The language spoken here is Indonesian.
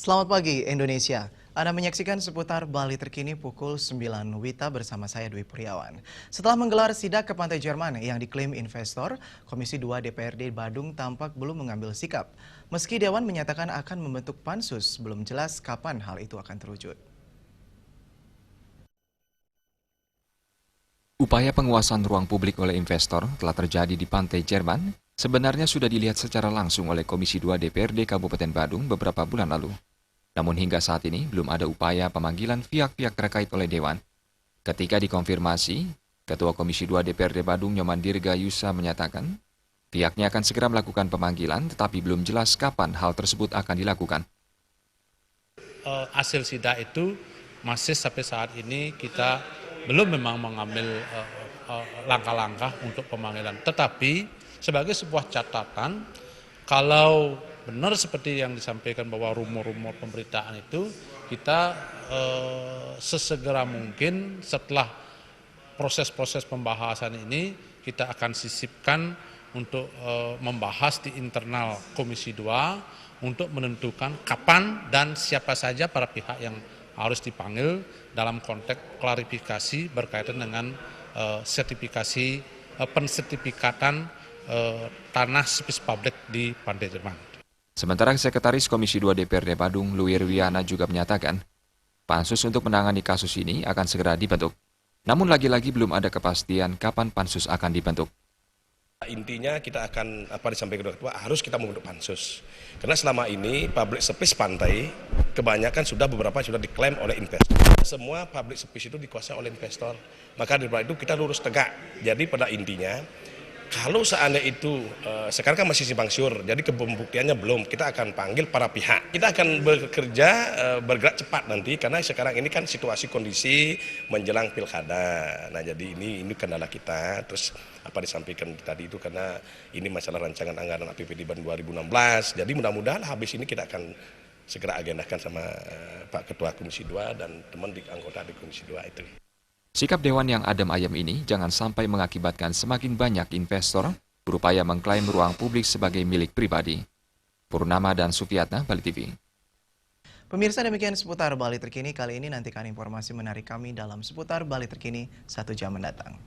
Selamat pagi Indonesia. Anda menyaksikan seputar Bali terkini pukul 9 Wita bersama saya Dwi Priawan. Setelah menggelar sidak ke Pantai Jerman yang diklaim investor, Komisi 2 DPRD Badung tampak belum mengambil sikap. Meski Dewan menyatakan akan membentuk pansus, belum jelas kapan hal itu akan terwujud. Upaya penguasaan ruang publik oleh investor telah terjadi di Pantai Jerman, sebenarnya sudah dilihat secara langsung oleh Komisi 2 DPRD Kabupaten Badung beberapa bulan lalu. Namun hingga saat ini belum ada upaya pemanggilan pihak-pihak terkait oleh Dewan. Ketika dikonfirmasi, Ketua Komisi 2 DPRD Badung Nyoman Dirga Yusa menyatakan, pihaknya akan segera melakukan pemanggilan tetapi belum jelas kapan hal tersebut akan dilakukan. Hasil sidak itu masih sampai saat ini kita belum memang mengambil langkah-langkah untuk pemanggilan. Tetapi sebagai sebuah catatan, kalau benar seperti yang disampaikan bahwa rumor-rumor pemberitaan itu, kita sesegera mungkin setelah proses-proses pembahasan ini, kita akan sisipkan untuk membahas di internal Komisi 2 untuk menentukan kapan dan siapa saja para pihak yang harus dipanggil dalam konteks klarifikasi berkaitan dengan sertifikasi pensertifikatan tanah spes publik di Pantai Jerman. Sementara Sekretaris Komisi 2 DPRD Badung, Luir Wiana juga menyatakan, pansus untuk menangani kasus ini akan segera dibentuk. Namun lagi-lagi belum ada kepastian kapan pansus akan dibentuk. Intinya kita akan disampaikan Ketua harus kita membentuk pansus. Karena selama ini public space pantai kebanyakan beberapa sudah diklaim oleh investor. Semua public space itu dikuasai oleh investor. Maka dari itu kita lurus tegak. Jadi pada intinya kalau seandainya itu sekarang kan masih simpang siur, jadi pembuktiannya belum. Kita akan panggil para pihak. Kita akan bekerja bergerak cepat nanti karena sekarang ini kan situasi kondisi menjelang pilkada. Nah jadi ini kendala kita. Terus apa disampaikan tadi itu karena ini masalah rancangan anggaran APBD 2016. Jadi mudah-mudahan habis ini kita akan segera agendakan sama Pak Ketua Komisi 2 dan teman di anggota di Komisi 2 itu. Sikap Dewan yang adem ayem ini jangan sampai mengakibatkan semakin banyak investor berupaya mengklaim ruang publik sebagai milik pribadi. Purnama dan Sufiatna, Bali TV. Pemirsa, demikian seputar Bali terkini. Kali ini nantikan informasi menarik kami dalam seputar Bali terkini 1 jam mendatang.